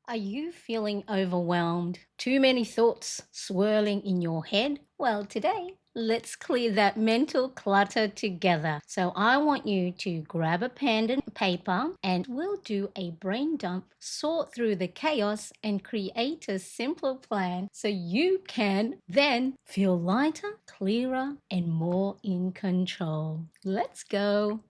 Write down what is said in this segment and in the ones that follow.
Are you feeling overwhelmed? Too many thoughts swirling in your head? Well, today, let's clear that mental clutter together. So, I want you to grab a pen and paper and we'll do a brain dump, sort through the chaos, and create a simple plan so you can then feel lighter, clearer, and more in control. Let's go.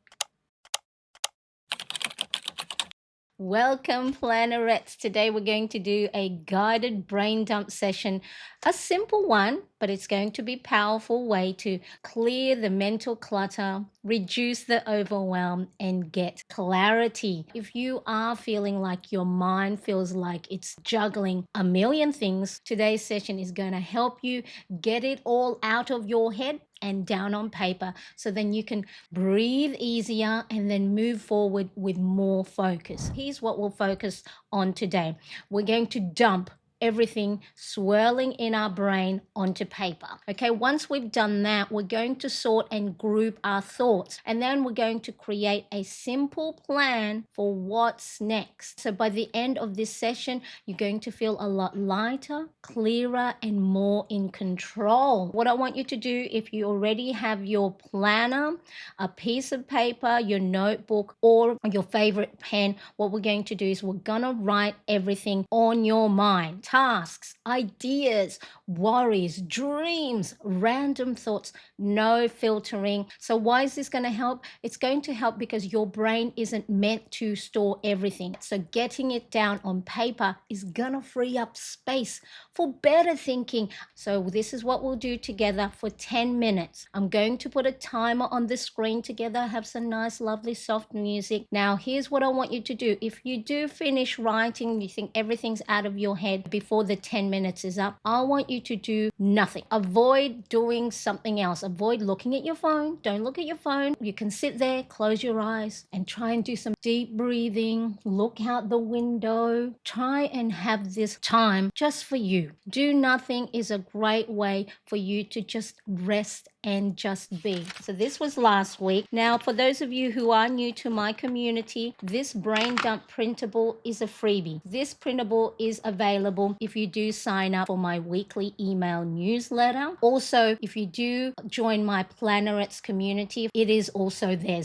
Welcome, Plannerettes. Today we're going to do a guided brain dump session. A simple one, but it's going to be a powerful way to clear the mental clutter, reduce the overwhelm, and get clarity. If you are feeling like your mind feels like it's juggling a million things, today's session is going to help you get it all out of your head and down on paper so then you can breathe easier and then move forward with more focus. Here's what we'll focus on today. We're going to dump everything swirling in our brain onto paper. Okay, once we've done that, we're going to sort and group our thoughts, and then we're going to create a simple plan for what's next. So by the end of this session, you're going to feel a lot lighter, clearer, and more in control. What I want you to do, if you already have your planner, a piece of paper, your notebook, or your favorite pen, what we're going to do is we're gonna write everything on your mind. Tasks, ideas, worries, dreams, random thoughts, no filtering. So why is this going to help? It's going to help because your brain isn't meant to store everything. So getting it down on paper is going to free up space for better thinking. So this is what we'll do together for 10 minutes. I'm going to put a timer on the screen together, have some nice, lovely, soft music. Now, here's what I want you to do. If you do finish writing, you think everything's out of your head before the 10 minutes is up, I want you to do nothing. Avoid doing something else. Avoid looking at your phone. Don't look at your phone. You can sit there, close your eyes, and try and do some deep breathing. Look out the window. Try and have this time just for you. Do nothing is a great way for you to just rest and just be. So this was last week. Now, for those of you who are new to my community, this brain dump printable is a freebie. This printable is available if you do sign up for my weekly email newsletter. Also, if you do join my Plannerettes community, it is also there.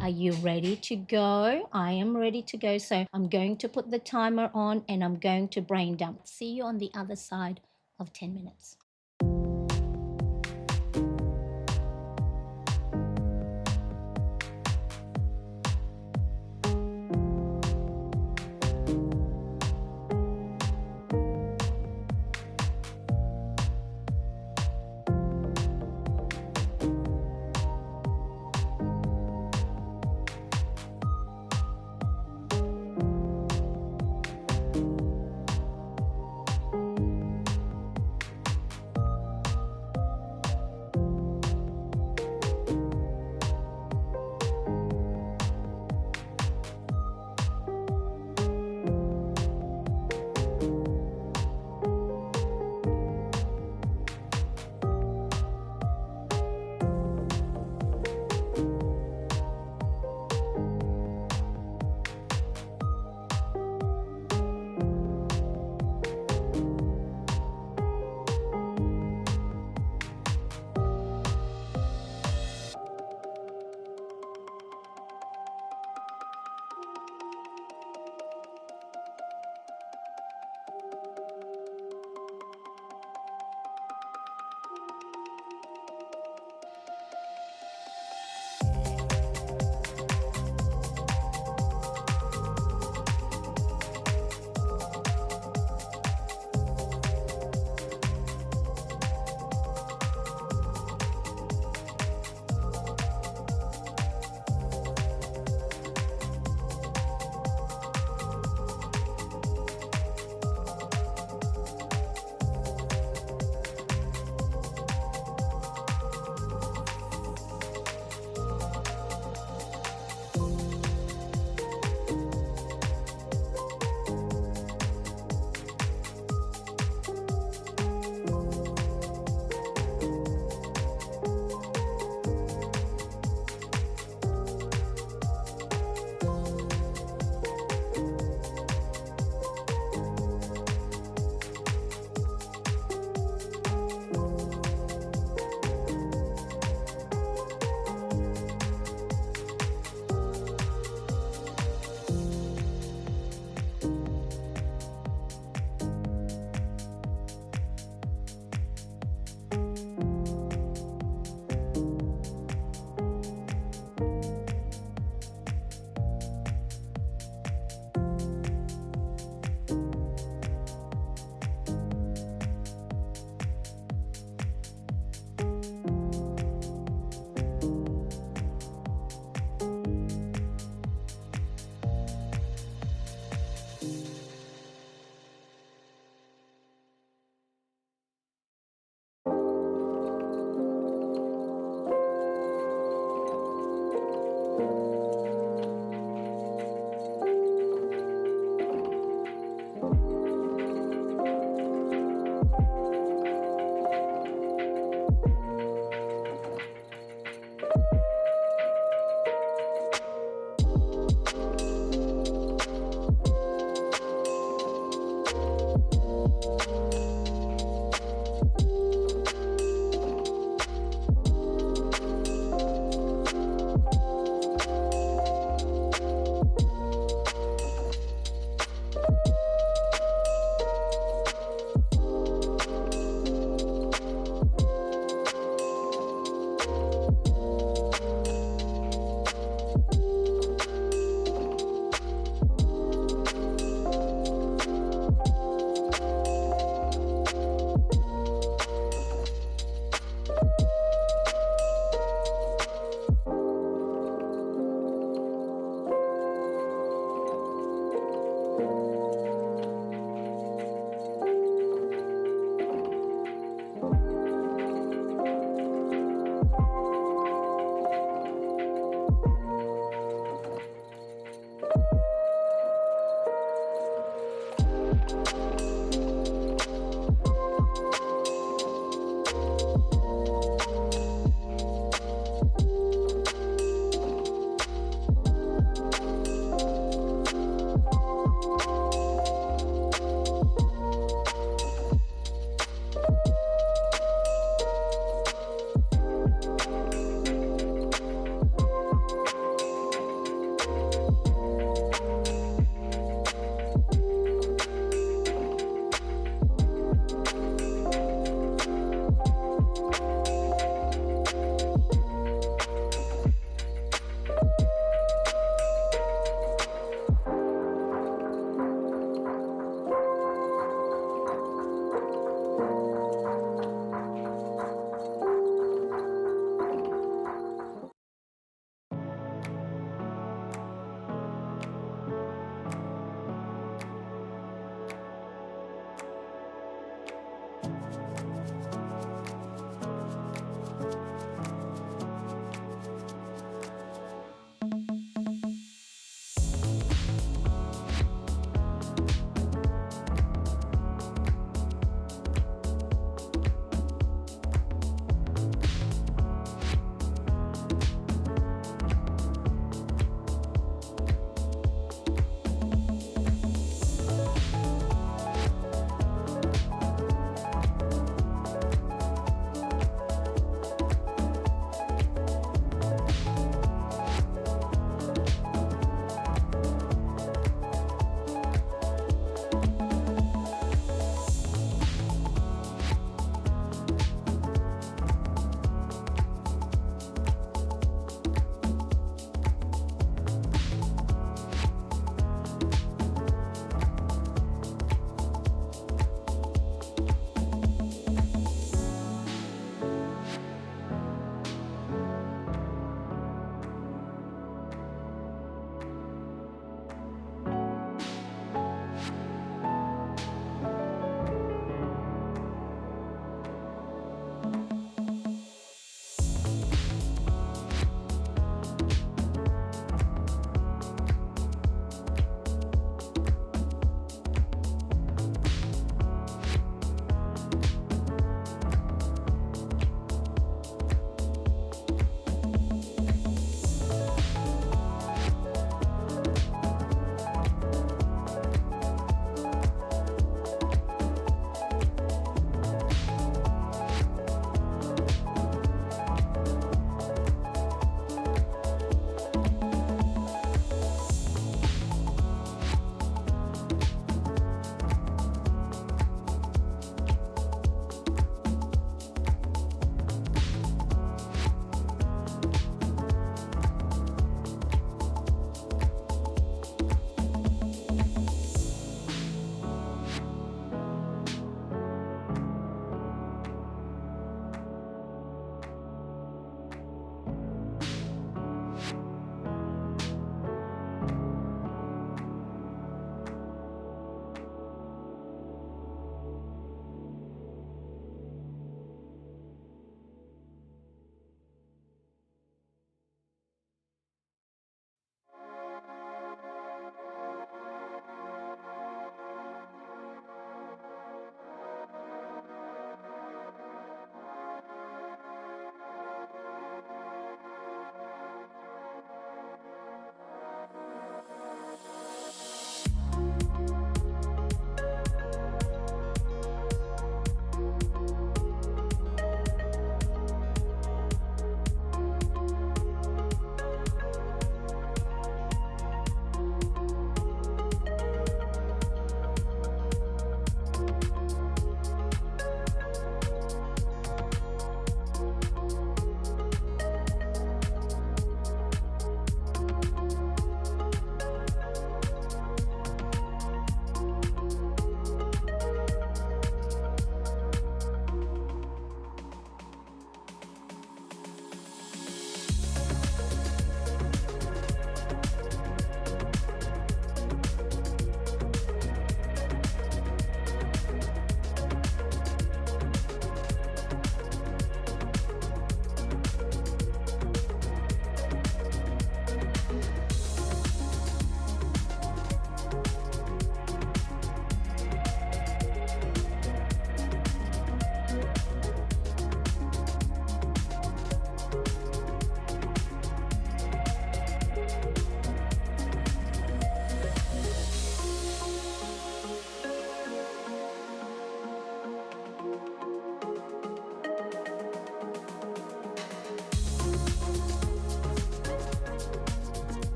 Are you ready to go? I am ready to go. So I'm going to put the timer on and I'm going to brain dump. See you on the other side of 10 minutes.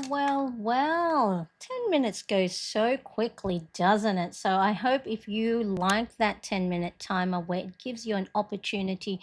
Well. 10 minutes goes so quickly, doesn't it? So I hope if you like that 10-minute timer where it gives you an opportunity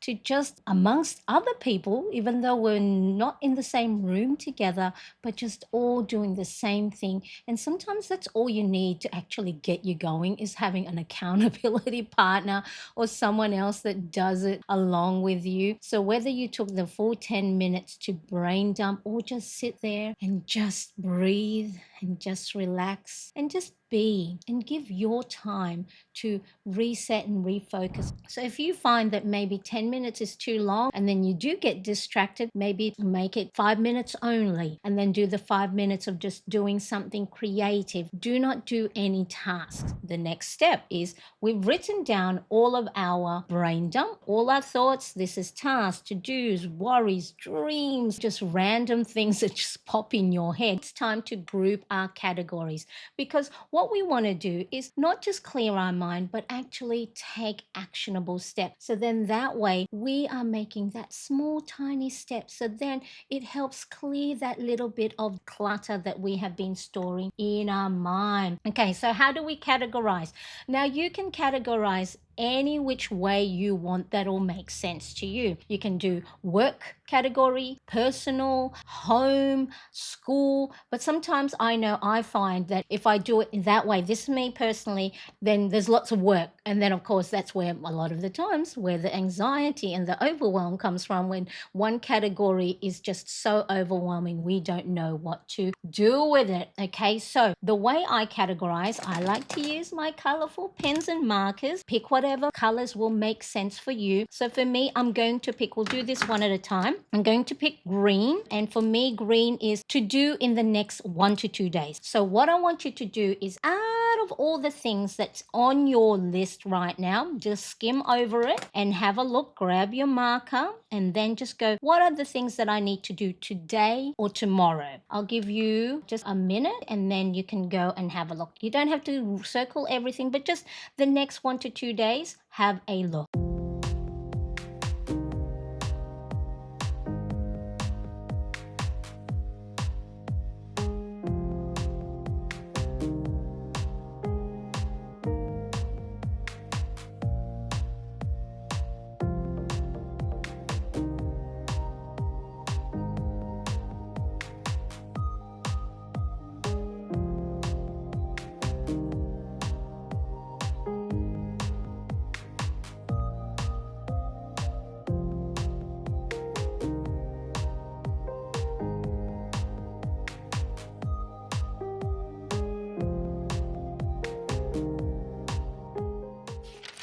to just amongst other people, even though we're not in the same room together, but just all doing the same thing. And sometimes that's all you need to actually get you going is having an accountability partner or someone else that does it along with you. So whether you took the full 10 minutes to brain dump or just sit there and just breathe and just relax and just be and give your time to reset and refocus. So if you find that maybe 10 minutes is too long and then you do get distracted, maybe make it 5 minutes only and then do the 5 minutes of just doing something creative. Do not do any tasks. The next step is we've written down all of our brain dump, all our thoughts. This is tasks, to-dos, worries, dreams, just random things that just pop in your head. It's time to group our categories because what we want to do is not just clear our mind, but actually take actionable steps. So then that way we are making that small, tiny step. So then it helps clear that little bit of clutter that we have been storing in our mind. Okay, so how do we categorize? Now you can categorize any which way you want that will make sense to you. You can do work category, personal, home, school, but sometimes I find that if I do it in that way, this is me personally, then there's lots of work. And then of course that's where a lot of the times where the anxiety and the overwhelm comes from, when one category is just so overwhelming we don't know what to do with it. Okay, so the way I categorize, I like to use my colorful pens and markers. Pick whatever colors will make sense for you. So for me, I'm going to pick, we'll do this one at a time. I'm going to pick green, and for me green is to do in the next 1 to 2 days. So what I want you to do is, out of all the things that's on your list right now, just skim over it and have a look, grab your marker and then just go, what are the things that I need to do today or tomorrow? I'll give you just a minute and then you can go and have a look. You don't have to circle everything, but just the next 1 to 2 days, have a look.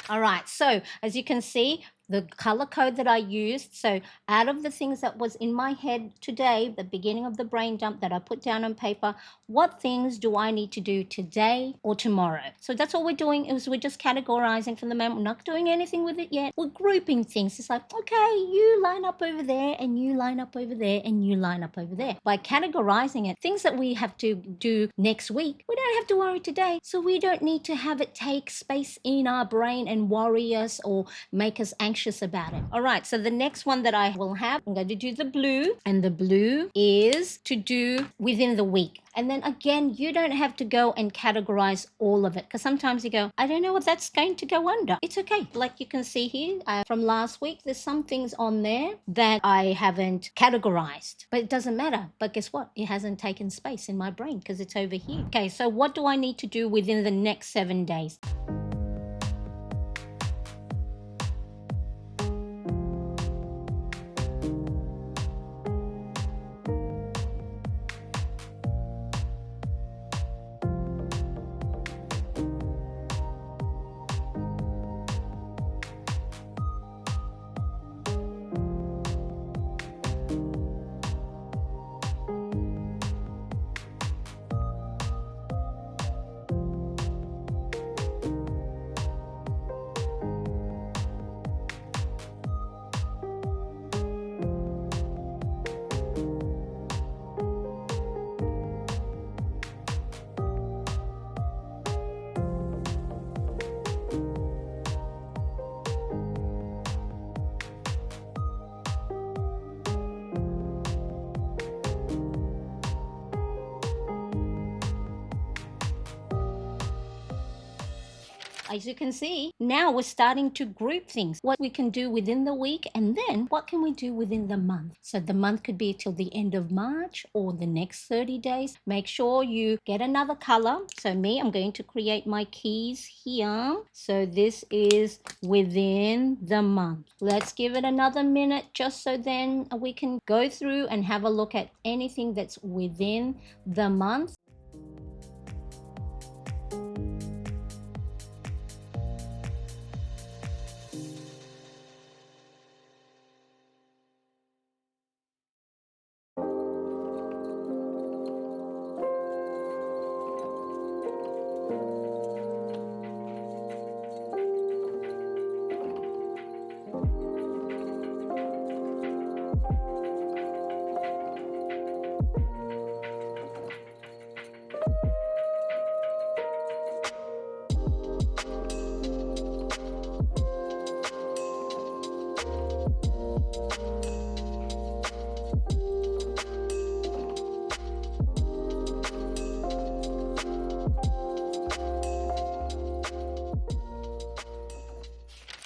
All right, so as you can see, the color code that I used, so out of the things that was in my head today, the beginning of the brain dump that I put down on paper, what things do I need to do today or tomorrow? So that's all we're doing, is we're just categorizing for the moment. We're not doing anything with it yet. We're grouping things. It's like, okay, you line up over there and you line up over there and you line up over there. By categorizing it, things that we have to do next week, we don't have to worry today. So we don't need to have it take space in our brain and worry us or make us anxious about it. All right, so the next one that I will have, I'm going to do the blue, and the blue is to do within the week. And then again, you don't have to go and categorize all of it, because sometimes you go, I don't know what that's going to go under. It's okay. Like you can see here from last week, there's some things on there that I haven't categorized, but it doesn't matter. But guess what? It hasn't taken space in my brain because it's over here. Okay, so what do I need to do within the next 7 days? As you can see, now we're starting to group things. What we can do within the week, and then what can we do within the month? So the month could be till the end of March or the next 30 days. Make sure you get another color. So me, I'm going to create my keys here. So this is within the month. Let's give it another minute just so then we can go through and have a look at anything that's within the month.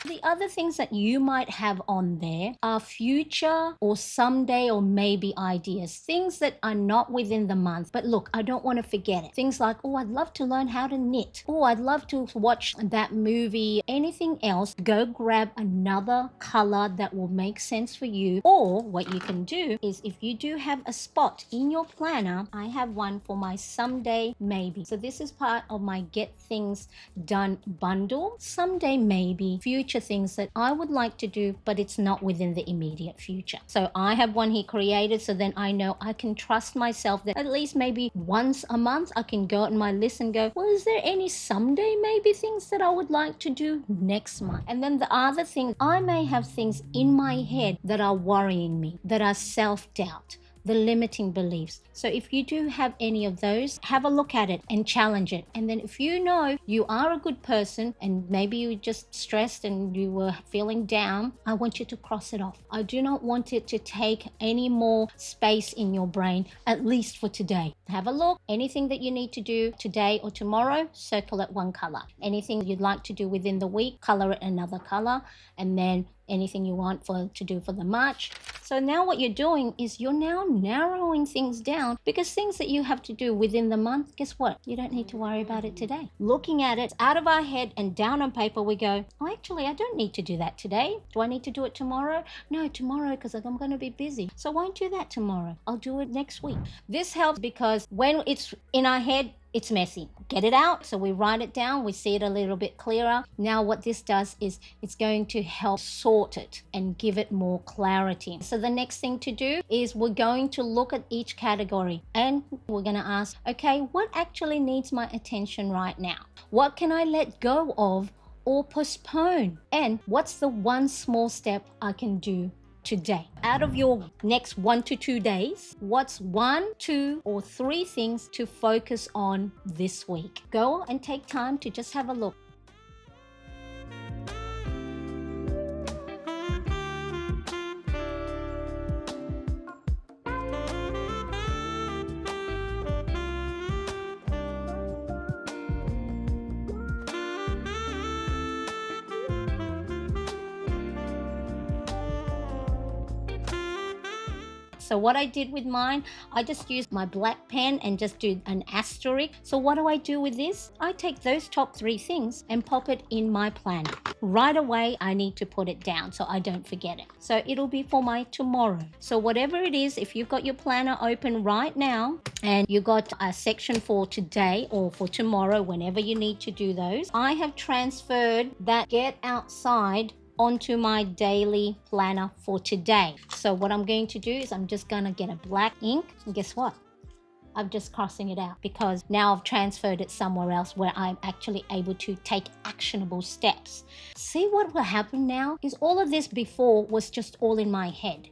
The other things that you might have on there are future or someday or maybe ideas, things that are not within the month. But look, I don't want to forget it. Things like, oh, I'd love to learn how to knit. Oh, I'd love to watch that movie. Anything else, go grab another color that will make sense for you. Or what you can do is if you do have a spot in your planner, I have one for my someday maybe. So this is part of my get things done bundle. Someday maybe, future things that I would like to do, but it's not within the immediate future. So I have one he created, so then I know I can trust myself that at least maybe once a month I can go on my list and go, well, is there any someday maybe things that I would like to do next month? And then the other thing, I may have things in my head that are worrying me, that are self-doubt, the limiting beliefs. So if you do have any of those, have a look at it and challenge it. And then if you know you are a good person and maybe you just stressed and you were feeling down, I want you to cross it off. I do not want it to take any more space in your brain, at least for today. Have a look. Anything that you need to do today or tomorrow, circle it one color. Anything you'd like to do within the week, color it another color. And then anything you want to do for the March. So now what you're doing is you're now narrowing things down, because things that you have to do within the month, guess what? You don't need to worry about it today. Looking at it out of our head and down on paper, we go, oh, actually, I don't need to do that today. Do I need to do it tomorrow? No, tomorrow, because I'm going to be busy. So I won't do that tomorrow. I'll do it next week. This helps because when it's in our head, it's messy. Get it out. So we write it down. We see it a little bit clearer. Now what this does is it's going to help sort it and give it more clarity. So the next thing to do is we're going to look at each category and we're going to ask, okay, what actually needs my attention right now? What can I let go of or postpone? And what's the one small step I can do today? Out of your next 1 to 2 days, what's 1, 2, or 3 things to focus on this week? Go and take time to just have a look. So what I did with mine, I just used my black pen and just do an asterisk. So what do I do with this? I take those top 3 things and pop it in my planner. Right away, I need to put it down so I don't forget it. So it'll be for my tomorrow. So whatever it is, if you've got your planner open right now and you got a section for today or for tomorrow, whenever you need to do those, I have transferred that get outside onto my daily planner for today. So what I'm going to do is I'm just going to get a black ink, and guess what? I'm just crossing it out because now I've transferred it somewhere else where I'm actually able to take actionable steps. See what will happen now is all of this before was just all in my head.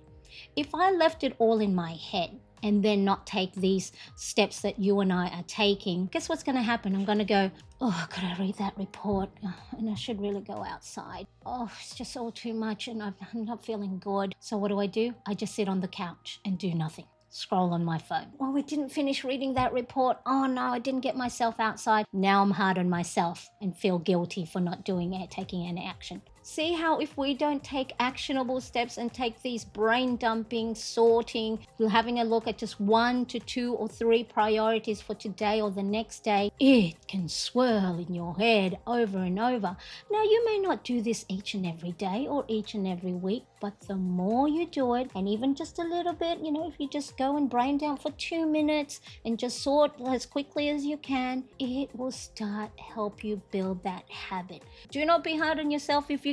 If I left it all in my head and then not take these steps that you and I are taking, guess what's going to happen? I'm going to go, oh, could I read that report? And I should really go outside. Oh, it's just all too much and I'm not feeling good. So what do? I just sit on the couch and do nothing. scroll on my phone. Oh, I didn't finish reading that report. Oh no, I didn't get myself outside. Now I'm hard on myself and feel guilty for not doing it, taking any action. See how if we don't take actionable steps and take these brain dumping, sorting, having a look at just 1 to 2 or 3 priorities for today or the next day, it can swirl in your head over and over. Now, you may not do this each and every day or each and every week, but the more you do it, and even just a little bit, if you just go and brain dump for 2 minutes and just sort as quickly as you can, it will start help you build that habit. Do not be hard on yourself if you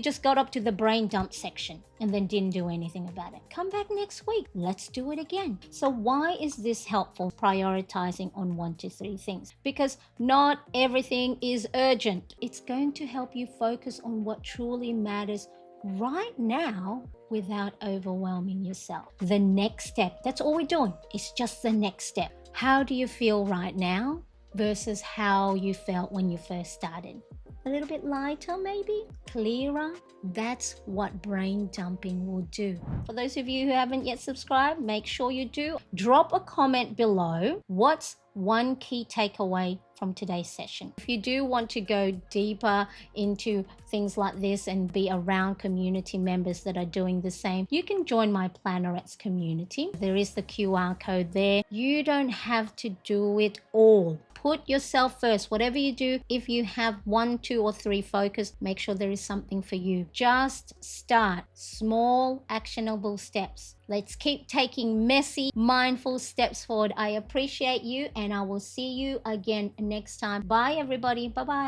just got up to the brain dump section and then didn't do anything about it. Come back next week. Let's do it again. So why is this helpful, prioritizing on 1 to 3 things? Because not everything is urgent. It's going to help you focus on what truly matters right now without overwhelming yourself. The next step, that's all we're doing. It's just the next step. How do you feel right now versus how you felt when you first started? A little bit lighter, maybe? Clearer? That's what brain dumping will do. For those of you who haven't yet subscribed, make sure you do. Drop a comment below. What's one key takeaway from today's session? If you do want to go deeper into things like this and be around community members that are doing the same, you can join my Plannerettes community. There is the QR code there. You don't have to do it all. Put yourself first. Whatever you do, if you have 1, 2, or 3 focus, make sure there is something for you. Just start. Small, actionable steps. Let's keep taking messy, mindful steps forward. I appreciate you, and I will see you again next time. Bye, everybody. Bye-bye.